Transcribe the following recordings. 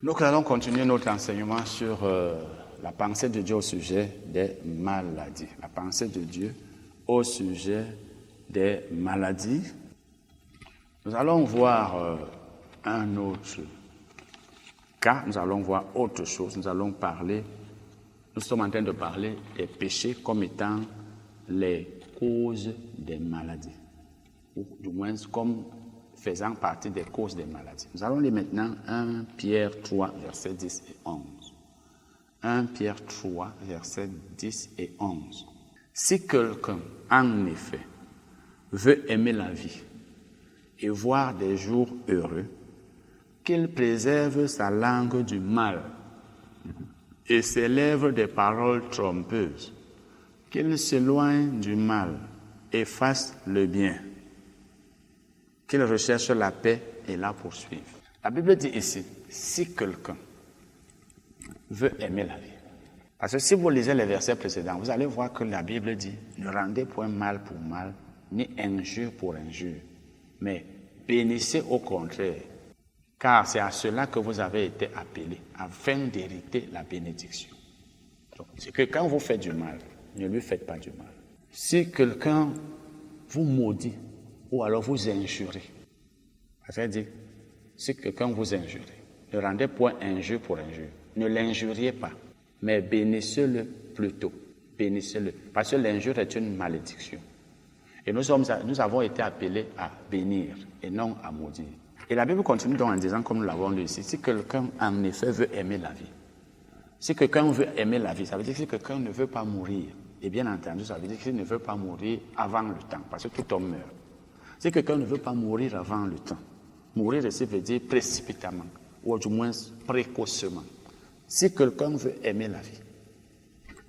Nous allons continuer notre enseignement sur la pensée de Dieu au sujet des maladies. La pensée de Dieu au sujet des maladies. Nous allons voir un autre cas, nous allons voir autre chose. Nous sommes en train de parler des péchés comme étant les causes des maladies, ou du moins comme faisant partie des causes des maladies. Nous allons lire maintenant 1 Pierre 3, versets 10 et 11. 1 Pierre 3, versets 10 et 11. Si quelqu'un, en effet, veut aimer la vie et voir des jours heureux, qu'il préserve sa langue du mal et ses lèvres des paroles trompeuses, qu'il s'éloigne du mal et fasse le bien, qu'il recherche la paix et la poursuive. La Bible dit ici, si quelqu'un veut aimer la vie. Parce que si vous lisez les versets précédents, vous allez voir que la Bible dit, ne rendez point mal pour mal, ni injure pour injure, mais bénissez au contraire, car c'est à cela que vous avez été appelés, afin d'hériter la bénédiction. Donc, c'est que quand vous faites du mal, ne lui faites pas du mal. Si quelqu'un vous maudit, ou alors vous injurez, ça veut dire, si quelqu'un vous injure, ne rendez point injure pour injure, ne l'injuriez pas, mais bénissez-le plutôt, bénissez-le, parce que l'injure est une malédiction. Et nous avons été appelés à bénir et non à maudire. Et la Bible continue donc en disant, comme nous l'avons lu ici, si quelqu'un en effet veut aimer la vie, si quelqu'un veut aimer la vie, ça veut dire que si quelqu'un ne veut pas mourir, et bien entendu, ça veut dire qu'il ne veut pas mourir avant le temps, parce que tout homme meurt. Si quelqu'un ne veut pas mourir avant le temps, mourir ici veut dire précipitamment, ou du moins précocement. Si quelqu'un veut aimer la vie,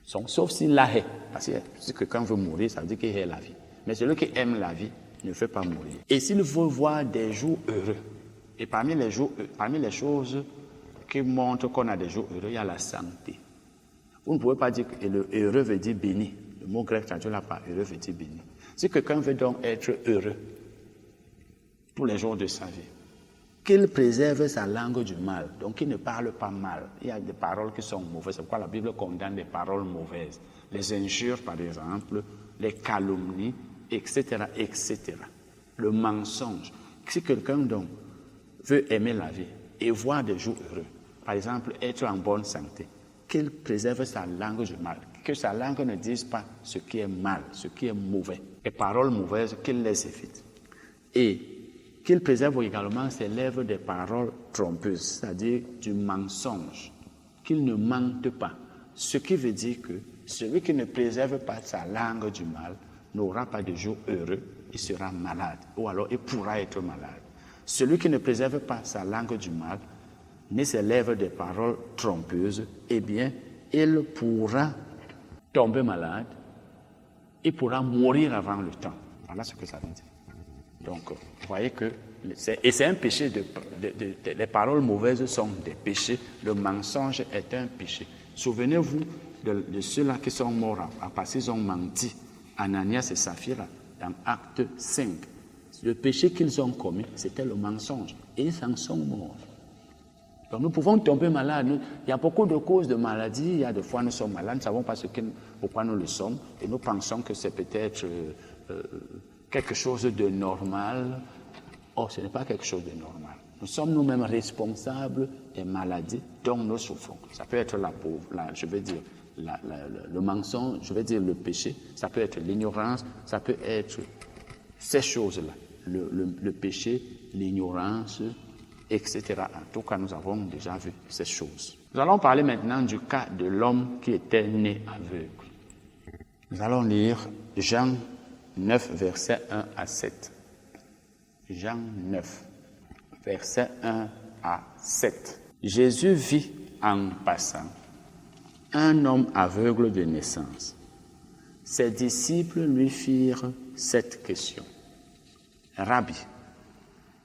sauf s'il la hait, parce que si quelqu'un veut mourir, ça veut dire qu'il hait la vie. Mais celui qui aime la vie ne veut pas mourir. Et s'il veut voir des jours heureux, et parmi les choses qui montrent qu'on a des jours heureux, il y a la santé. Vous ne pouvez pas dire que le heureux veut dire béni. Le mot grec traduit là par heureux veut dire béni. Si quelqu'un veut donc être heureux tous les jours de sa vie, qu'il préserve sa langue du mal, donc qu'il ne parle pas mal. Il y a des paroles qui sont mauvaises, c'est pourquoi la Bible condamne des paroles mauvaises. Les injures, par exemple, les calomnies, etc., etc. Le mensonge. Si quelqu'un donc veut aimer la vie et voir des jours heureux, par exemple, être en bonne santé, qu'il préserve sa langue du mal, que sa langue ne dise pas ce qui est mal, ce qui est mauvais, et paroles mauvaises, qu'il les évite. Et qu'il préserve également ses lèvres des paroles trompeuses, c'est-à-dire du mensonge, qu'il ne mente pas. Ce qui veut dire que celui qui ne préserve pas sa langue du mal n'aura pas de jour heureux, il sera malade, ou alors il pourra être malade. Celui qui ne préserve pas sa langue du mal, ni ses lèvres des paroles trompeuses, eh bien, il pourra tomber malade, il pourra mourir avant le temps. Voilà ce que ça veut dire. Donc, vous voyez que c'est un péché, les paroles mauvaises sont des péchés, le mensonge est un péché. Souvenez-vous de ceux-là qui sont morts parce qu'ils ont menti, Ananias et Saphira, dans Acte 5. Le péché qu'ils ont commis, c'était le mensonge, et ils en sont morts. Donc nous pouvons tomber malades. Il y a beaucoup de causes de maladies, il y a des fois nous sommes malades, nous ne savons pas pourquoi nous le sommes, et nous pensons que c'est peut-être quelque chose de normal. Or, ce n'est pas quelque chose de normal. Nous sommes nous-mêmes responsables des maladies dont nous souffrons. Ça peut être le mensonge, je veux dire le péché, ça peut être l'ignorance, ça peut être ces choses-là, le péché, l'ignorance, etc. En tout cas, nous avons déjà vu ces choses. Nous allons parler maintenant du cas de l'homme qui était né aveugle. Nous allons lire Jean 9, versets 1 à 7. Jean 9, versets 1 à 7. Jésus vit en passant un homme aveugle de naissance. Ses disciples lui firent cette question. Rabbi,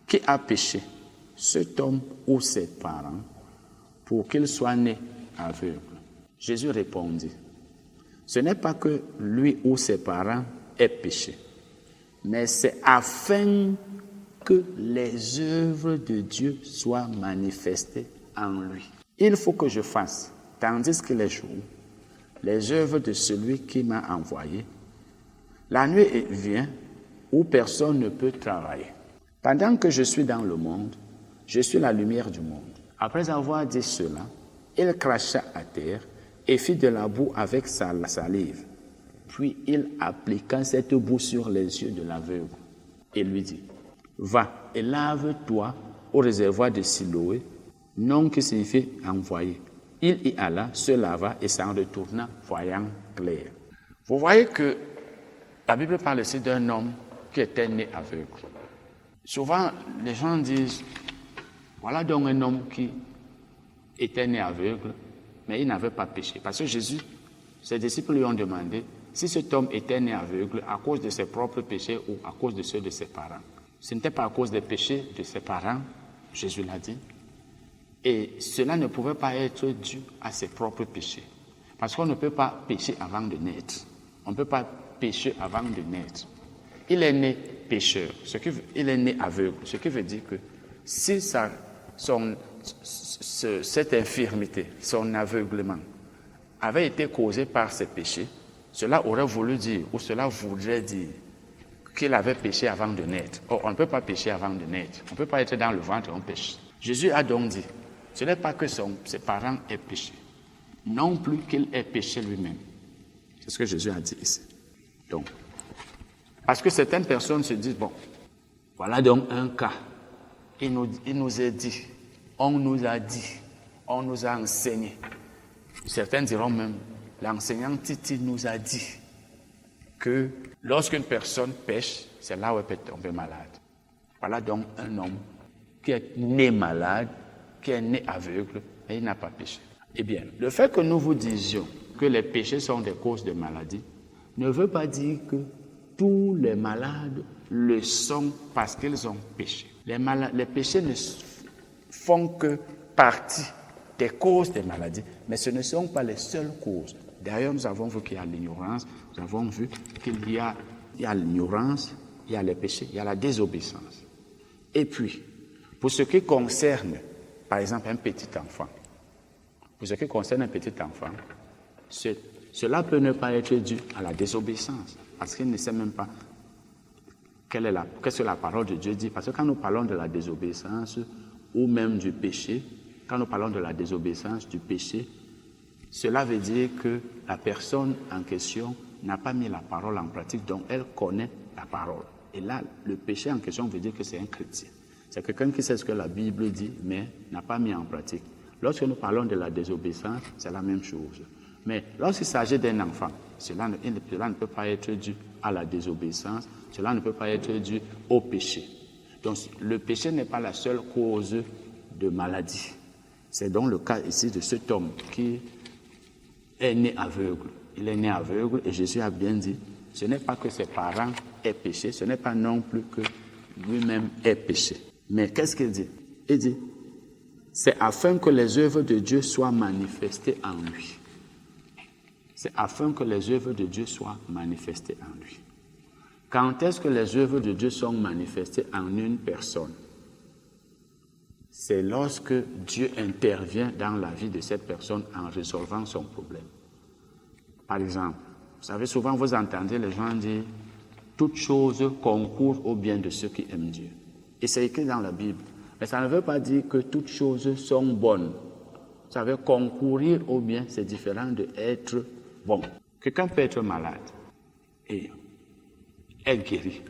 qui a péché, cet homme ou ses parents, pour qu'il soit né aveugle? Jésus répondit, ce n'est pas que lui ou ses parents aient péché, mais c'est afin que les œuvres de Dieu soient manifestées en lui. Il faut que je fasse, tandis qu'il est jour, les œuvres de celui qui m'a envoyé. La nuit vient où personne ne peut travailler. Pendant que je suis dans le monde, je suis la lumière du monde. Après avoir dit cela, il cracha à terre et fit de la boue avec sa salive. Puis il appliqua cette boue sur les yeux de l'aveugle et lui dit, « Va et lave-toi au réservoir de Siloé, nom qui signifie envoyé. » Il y alla, se lava et s'en retourna, voyant clair. Vous voyez que la Bible parle ici d'un homme qui était né aveugle. Souvent, les gens disent, voilà donc un homme qui était né aveugle, mais il n'avait pas péché. Parce que Jésus, ses disciples lui ont demandé si cet homme était né aveugle à cause de ses propres péchés ou à cause de ceux de ses parents. Ce n'était pas à cause des péchés de ses parents, Jésus l'a dit. Et cela ne pouvait pas être dû à ses propres péchés. Parce qu'on ne peut pas pécher avant de naître. On ne peut pas pécher avant de naître. Il est né pécheur, il est né aveugle, ce qui veut dire que si cette infirmité, son aveuglement, avait été causé par ses péchés, cela aurait voulu dire, ou cela voudrait dire, qu'il avait péché avant de naître. Or, on ne peut pas pécher avant de naître. On ne peut pas être dans le ventre et on pêche. Jésus a donc dit, ce n'est pas que ses parents aient péché, non plus qu'il ait péché lui-même. C'est ce que Jésus a dit ici. Donc, parce que certaines personnes se disent, bon, voilà donc un cas. Il nous est dit, on nous a dit, on nous a enseigné. Certains diront même, l'enseignant Titi nous a dit que lorsqu'une personne pêche, c'est là où elle peut tomber malade. Voilà donc un homme qui est né malade, qui est né aveugle, mais il n'a pas péché. Eh bien, le fait que nous vous disions que les péchés sont des causes de maladie ne veut pas dire que tous les malades le sont parce qu'ils ont péché. Les péchés ne font que partie des causes des maladies, mais ce ne sont pas les seules causes. D'ailleurs, nous avons vu qu'il y a l'ignorance, nous avons vu qu'il y a l'ignorance, il y a les péchés, il y a la désobéissance. Et puis, pour ce qui concerne, par exemple, un petit enfant, cela peut ne pas être dû à la désobéissance, parce qu'il ne sait même pas qu'est-ce que la parole de Dieu dit. Parce que quand nous parlons de la désobéissance ou même du péché, quand nous parlons de la désobéissance, du péché, cela veut dire que la personne en question n'a pas mis la parole en pratique, donc elle connaît la parole. Et là, le péché en question veut dire que c'est un chrétien. C'est quelqu'un qui sait ce que la Bible dit, mais n'a pas mis en pratique. Lorsque nous parlons de la désobéissance, c'est la même chose. Mais lorsqu'il s'agit d'un enfant, cela ne peut pas être dû à la désobéissance, cela ne peut pas être dû au péché. Donc, le péché n'est pas la seule cause de maladie. C'est donc le cas ici de cet homme qui est né aveugle. Il est né aveugle et Jésus a bien dit, ce n'est pas que ses parents aient péché, ce n'est pas non plus que lui-même ait péché. Mais qu'est-ce qu'il dit? Il dit, c'est afin que les œuvres de Dieu soient manifestées en lui. C'est afin que les œuvres de Dieu soient manifestées en lui. Quand est-ce que les œuvres de Dieu sont manifestées en une personne? C'est lorsque Dieu intervient dans la vie de cette personne en résolvant son problème. Par exemple, vous savez, souvent vous entendez les gens dire « Toutes choses concourent au bien de ceux qui aiment Dieu ». Et c'est écrit dans la Bible. Mais ça ne veut pas dire que toutes choses sont bonnes. Vous savez, concourir au bien, c'est différent d'être bon. Quelqu'un peut être malade et est guéri.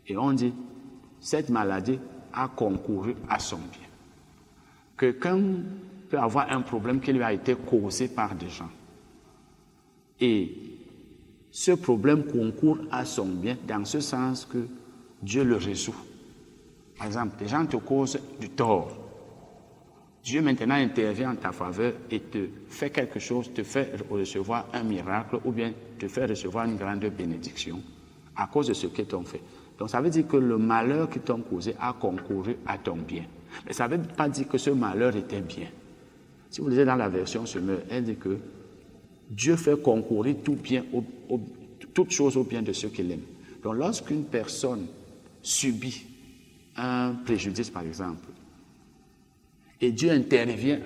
Et on dit, cette maladie a concouru à son bien. Quelqu'un peut avoir un problème qui lui a été causé par des gens. Et ce problème concourt à son bien dans ce sens que Dieu le résout. Par exemple, des gens te causent du tort. Dieu maintenant intervient en ta faveur et te fait quelque chose, te fait recevoir un miracle ou bien te fait recevoir une grande bénédiction à cause de ce qu'ils t'ont fait. Donc ça veut dire que le malheur qu'ils t'ont causé a concouru à ton bien. Mais ça ne veut pas dire que ce malheur était bien. Si vous lisez dans la version Semeur, elle dit que Dieu fait concourir tout bien, toute chose au bien de ceux qui l'aiment. Donc lorsqu'une personne subit un préjudice, par exemple, Et Dieu intervient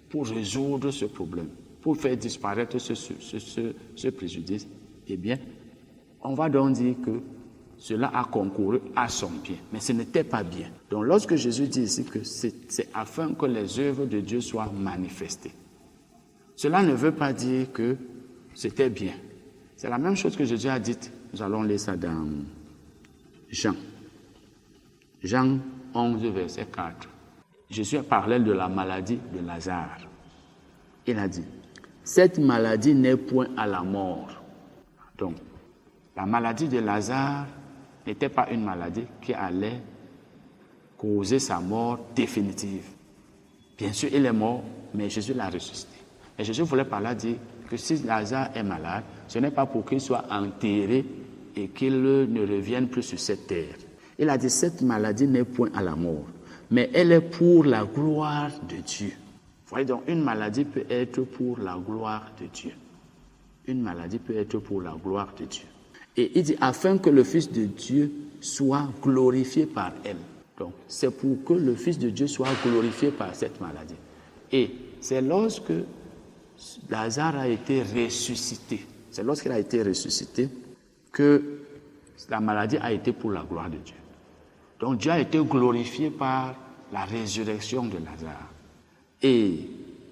pour résoudre ce problème, pour faire disparaître ce préjudice. Eh bien, on va donc dire que cela a concouru à son bien, mais ce n'était pas bien. Donc lorsque Jésus dit ici que c'est afin que les œuvres de Dieu soient manifestées, cela ne veut pas dire que c'était bien. C'est la même chose que Jésus a dit. Nous allons lire ça dans Jean. Jean 11, verset 4. Jésus parlait de la maladie de Lazare. Il a dit, cette maladie n'est point à la mort. Donc, la maladie de Lazare n'était pas une maladie qui allait causer sa mort définitive. Bien sûr, il est mort, mais Jésus l'a ressuscité. Et Jésus voulait par là dire que si Lazare est malade, ce n'est pas pour qu'il soit enterré et qu'il ne revienne plus sur cette terre. Il a dit, cette maladie n'est point à la mort, mais elle est pour la gloire de Dieu. Vous voyez donc, une maladie peut être pour la gloire de Dieu. Une maladie peut être pour la gloire de Dieu. Et il dit, afin que le Fils de Dieu soit glorifié par elle. Donc, c'est pour que le Fils de Dieu soit glorifié par cette maladie. Et c'est lorsque Lazare a été ressuscité, c'est lorsqu'il a été ressuscité que la maladie a été pour la gloire de Dieu. Donc, Dieu a été glorifié par la résurrection de Lazare. Et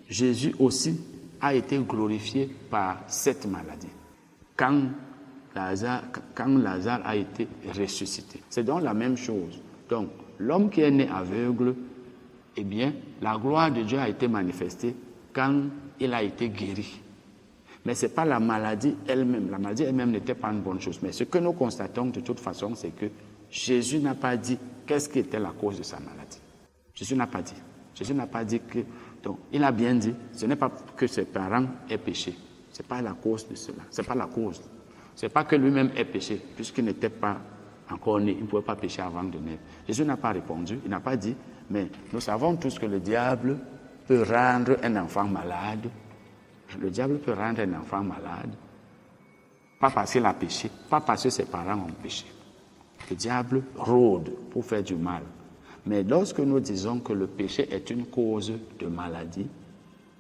Jésus aussi a été glorifié par cette maladie. Quand Lazare a été ressuscité. C'est donc la même chose. Donc, l'homme qui est né aveugle, eh bien, la gloire de Dieu a été manifestée quand il a été guéri. Mais ce n'est pas la maladie elle-même. La maladie elle-même n'était pas une bonne chose. Mais ce que nous constatons de toute façon, c'est que Jésus n'a pas dit qu'est-ce qui était la cause de sa maladie. Jésus n'a pas dit. Jésus n'a pas dit que... Donc, il a bien dit, ce n'est pas que ses parents aient péché. Ce n'est pas la cause de cela. Ce n'est pas la cause. Ce n'est pas que lui-même ait péché, puisqu'il n'était pas encore né. Il ne pouvait pas pécher avant de naître. Jésus n'a pas répondu. Il n'a pas dit, mais nous savons tous que le diable peut rendre un enfant malade. Le diable peut rendre un enfant malade. Pas parce qu'il a péché, pas parce que ses parents ont péché. Le diable rôde pour faire du mal. Mais lorsque nous disons que le péché est une cause de maladie,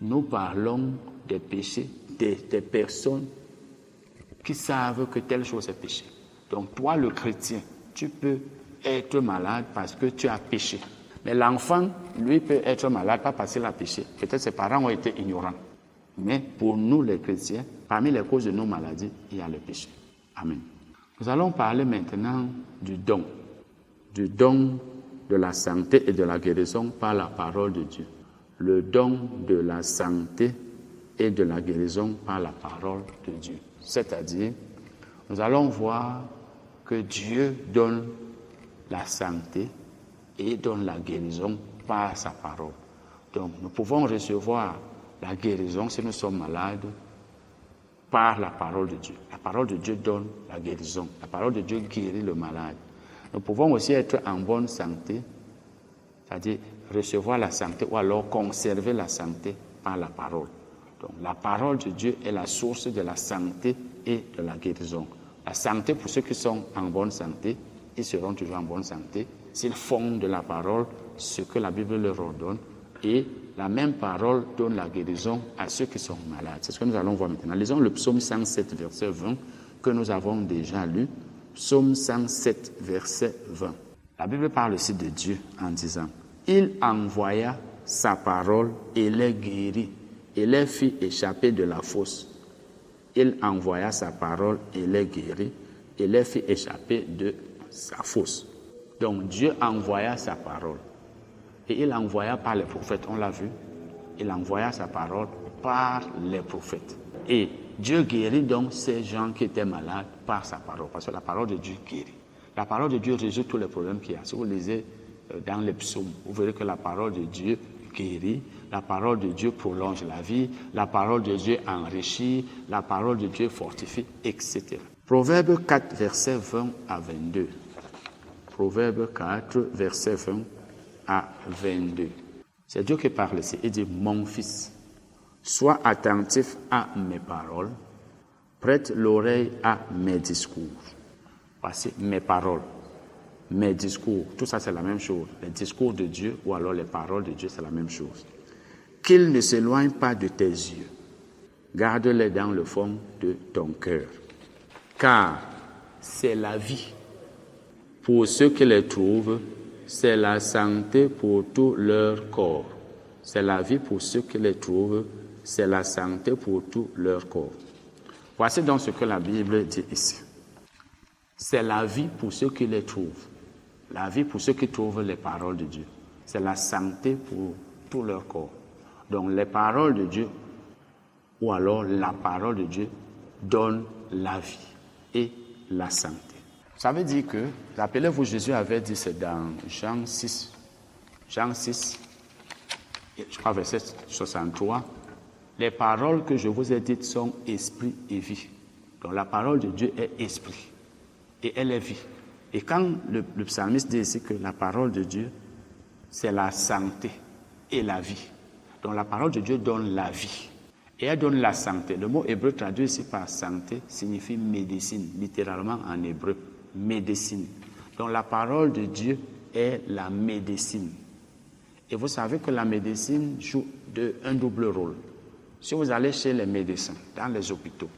nous parlons des péchés des personnes qui savent que telle chose est péché. Donc toi, le chrétien, tu peux être malade parce que tu as péché. Mais l'enfant, lui, peut être malade pas parce qu'il a péché. Peut-être ses parents ont été ignorants. Mais pour nous, les chrétiens, parmi les causes de nos maladies, il y a le péché. Amen. Nous allons parler maintenant du don de la santé et de la guérison par la parole de Dieu. Le don de la santé et de la guérison par la parole de Dieu. C'est-à-dire, nous allons voir que Dieu donne la santé et donne la guérison par sa parole. Donc, nous pouvons recevoir la guérison si nous sommes malades par la parole de Dieu. La parole de Dieu donne la guérison. La parole de Dieu guérit le malade. Nous pouvons aussi être en bonne santé, c'est-à-dire recevoir la santé ou alors conserver la santé par la parole. Donc la parole de Dieu est la source de la santé et de la guérison. La santé pour ceux qui sont en bonne santé, ils seront toujours en bonne santé s'ils font de la parole ce que la Bible leur ordonne. Et la même parole donne la guérison à ceux qui sont malades. C'est ce que nous allons voir maintenant. Lisons le psaume 107, verset 20, que nous avons déjà lu. Psaume 107, verset 20. La Bible parle aussi de Dieu en disant « Il envoya sa parole et les guérit, et les fit échapper de la fosse. Il envoya sa parole et les guérit, et les fit échapper de sa fosse. » Donc Dieu envoya sa parole. Et il envoya par les prophètes, on l'a vu. Il envoya sa parole par les prophètes. Et Dieu guérit donc ces gens qui étaient malades par sa parole. Parce que la parole de Dieu guérit. La parole de Dieu résout tous les problèmes qu'il y a. Si vous lisez dans les psaumes, vous verrez que la parole de Dieu guérit. La parole de Dieu prolonge la vie. La parole de Dieu enrichit. La parole de Dieu fortifie, etc. Proverbe 4, verset 20 à 22. Proverbe 4, verset 20 à 22. C'est Dieu qui parle ici. Il dit, mon fils, sois attentif à mes paroles, prête l'oreille à mes discours. Voici mes paroles. mes discours, tout ça c'est la même chose. Les discours de Dieu ou alors les paroles de Dieu, c'est la même chose. Qu'ils ne s'éloignent pas de tes yeux. Garde-les dans le fond de ton cœur. Car c'est la vie pour ceux qui les trouvent, c'est la santé pour tout leur corps. C'est la vie pour ceux qui les trouvent, c'est la santé pour tout leur corps. Voici donc ce que la Bible dit ici. C'est la vie pour ceux qui les trouvent. La vie pour ceux qui trouvent les paroles de Dieu. C'est la santé pour tout leur corps. Donc les paroles de Dieu, ou alors la parole de Dieu, donne la vie et la santé. Ça veut dire que, rappelez-vous, Jésus avait dit, c'est dans Jean 6, je crois verset 63, les paroles que je vous ai dites sont esprit et vie. Donc la parole de Dieu est esprit et elle est vie. Et quand le psalmiste dit ici que la parole de Dieu, c'est la santé et la vie. Donc la parole de Dieu donne la vie et elle donne la santé. Le mot hébreu traduit ici par santé signifie médecine, littéralement en hébreu, médecine. Donc la parole de Dieu est la médecine. Et vous savez que la médecine joue un double rôle. Si vous allez chez les médecins, dans les hôpitaux,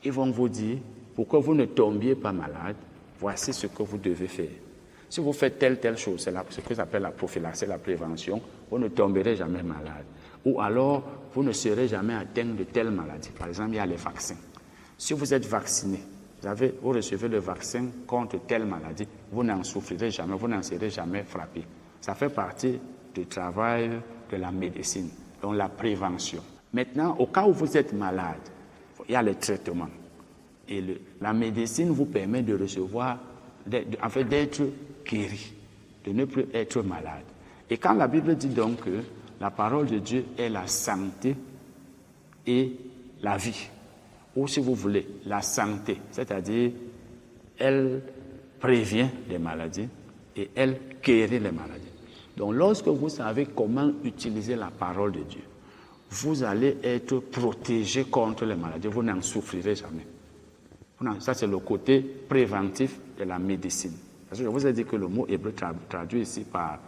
ils vont vous dire, pour que vous ne tombiez pas malade, voici ce que vous devez faire. Si vous faites telle chose, c'est ce que j'appelle la prophylaxie, la prévention, vous ne tomberez jamais malade. Ou alors, vous ne serez jamais atteint de telle maladie. Par exemple, il y a les vaccins. Si vous êtes vacciné, vous recevez le vaccin contre telle maladie, vous n'en souffrirez jamais, vous n'en serez jamais frappé. Ça fait partie du travail de la médecine, donc la prévention. Maintenant, au cas où vous êtes malade, il y a les traitements. Et la médecine vous permet de recevoir, d'être guéri, de ne plus être malade. Et quand la Bible dit donc que la parole de Dieu est la santé et la vie, ou si vous voulez, la santé, c'est-à-dire elle prévient les maladies et elle guérit les maladies. Donc lorsque vous savez comment utiliser la parole de Dieu, vous allez être protégé contre les maladies, vous n'en souffrirez jamais. Ça, c'est le côté préventif de la médecine. Parce que je vous ai dit que le mot hébreu traduit ici par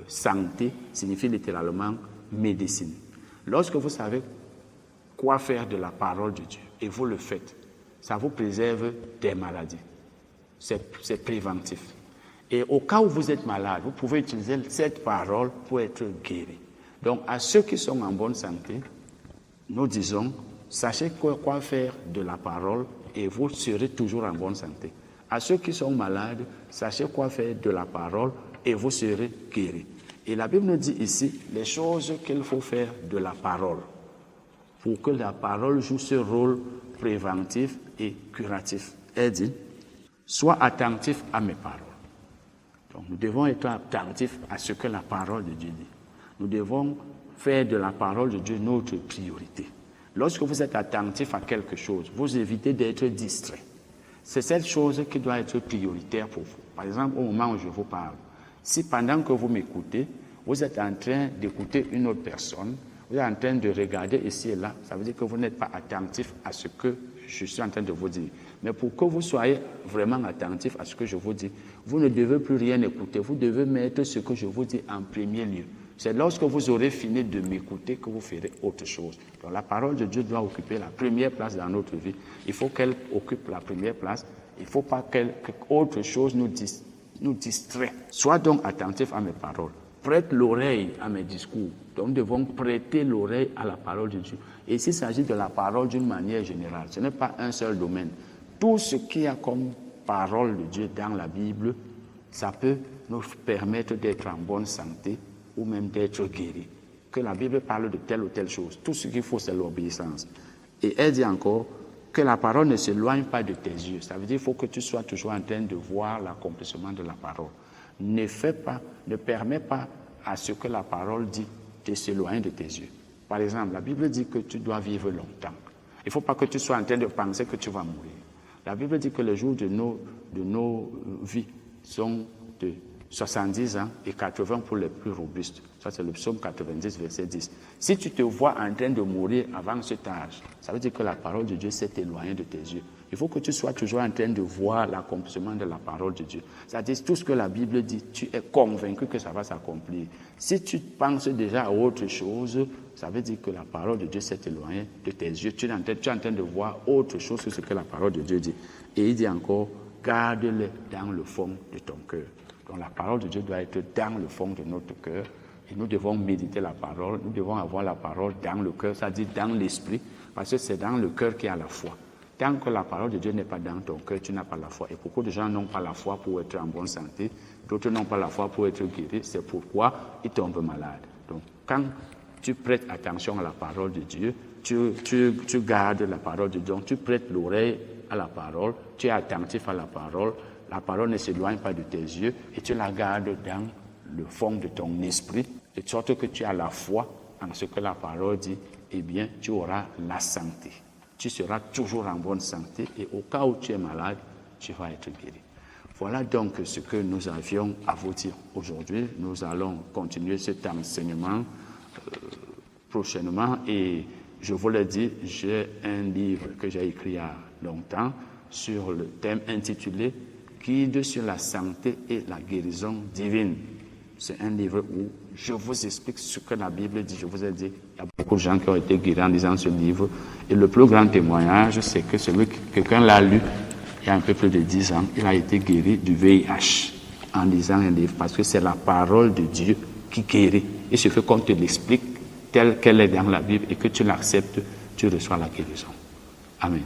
santé signifie littéralement médecine. Lorsque vous savez quoi faire de la parole de Dieu et vous le faites, ça vous préserve des maladies. C'est préventif. Et au cas où vous êtes malade, vous pouvez utiliser cette parole pour être guéri. Donc, à ceux qui sont en bonne santé, nous disons, sachez quoi faire de la parole et vous serez toujours en bonne santé. À ceux qui sont malades, sachez quoi faire de la parole et vous serez guéris. Et la Bible nous dit ici les choses qu'il faut faire de la parole pour que la parole joue ce rôle préventif et curatif. Elle dit, sois attentif à mes paroles. Donc nous devons être attentifs à ce que la parole de Dieu dit. Nous devons faire de la parole de Dieu notre priorité. Lorsque vous êtes attentif à quelque chose, vous évitez d'être distrait. C'est cette chose qui doit être prioritaire pour vous. Par exemple, au moment où je vous parle, si pendant que vous m'écoutez, vous êtes en train d'écouter une autre personne, vous êtes en train de regarder ici et là, ça veut dire que vous n'êtes pas attentif à ce que je suis en train de vous dire. Mais pour que vous soyez vraiment attentif à ce que je vous dis, vous ne devez plus rien écouter. Vous devez mettre ce que je vous dis en premier lieu. C'est lorsque vous aurez fini de m'écouter que vous ferez autre chose. Donc la parole de Dieu doit occuper la première place dans notre vie. Il faut qu'elle occupe la première place. Il ne faut pas qu'autre chose nous distrait. Sois donc attentif à mes paroles. Prête l'oreille à mes discours. Donc nous devons prêter l'oreille à la parole de Dieu. Et s'il s'agit de la parole d'une manière générale, ce n'est pas un seul domaine. Tout ce qu'il y a comme parole de Dieu dans la Bible, ça peut nous permettre d'être en bonne santé ou même d'être guéri. Que la Bible parle de telle ou telle chose. Tout ce qu'il faut, c'est l'obéissance. Et elle dit encore que la parole ne s'éloigne pas de tes yeux. Ça veut dire qu'il faut que tu sois toujours en train de voir l'accomplissement de la parole. Ne permets pas à ce que la parole dit de s'éloigner de tes yeux. Par exemple, la Bible dit que tu dois vivre longtemps. Il ne faut pas que tu sois en train de penser que tu vas mourir. La Bible dit que les jours de nos vies sont 70 ans et 80 pour les plus robustes. Ça, c'est le psaume 90, verset 10. Si tu te vois en train de mourir avant cet âge, ça veut dire que la parole de Dieu s'est éloignée de tes yeux. Il faut que tu sois toujours en train de voir l'accomplissement de la parole de Dieu. C'est-à-dire, tout ce que la Bible dit, tu es convaincu que ça va s'accomplir. Si tu penses déjà à autre chose, ça veut dire que la parole de Dieu s'est éloignée de tes yeux. Tu es en train de voir autre chose que ce que la parole de Dieu dit. Et il dit encore, garde-les dans le fond de ton cœur. Donc la parole de Dieu doit être dans le fond de notre cœur. Et nous devons méditer la parole, nous devons avoir la parole dans le cœur, c'est-à-dire dans l'esprit, parce que c'est dans le cœur qu'il y a la foi. Tant que la parole de Dieu n'est pas dans ton cœur, tu n'as pas la foi. Et beaucoup de gens n'ont pas la foi pour être en bonne santé, d'autres n'ont pas la foi pour être guéris, c'est pourquoi ils tombent malades. Donc quand tu prêtes attention à la parole de Dieu, tu gardes la parole de Dieu, tu prêtes l'oreille à la parole, tu es attentif à la parole ne s'éloigne pas de tes yeux et tu la gardes dans le fond de ton esprit, de sorte que tu as la foi en ce que la parole dit, eh bien, tu auras la santé. Tu seras toujours en bonne santé et au cas où tu es malade, tu vas être guéri. Voilà donc ce que nous avions à vous dire aujourd'hui. Nous allons continuer cet enseignement prochainement et je vous l'ai dit, j'ai un livre que j'ai écrit il y a longtemps sur le thème intitulé « Guide sur la santé et la guérison divine ». C'est un livre où je vous explique ce que la Bible dit. Je vous ai dit, il y a beaucoup de gens qui ont été guéris en lisant ce livre. Et le plus grand témoignage, c'est que quelqu'un l'a lu il y a un peu plus de 10 ans. Il a été guéri du VIH en lisant un livre. Parce que c'est la parole de Dieu qui guérit. Il suffit qu'on te l'explique telle qu'elle est dans la Bible et que tu l'acceptes, tu reçois la guérison. Amen.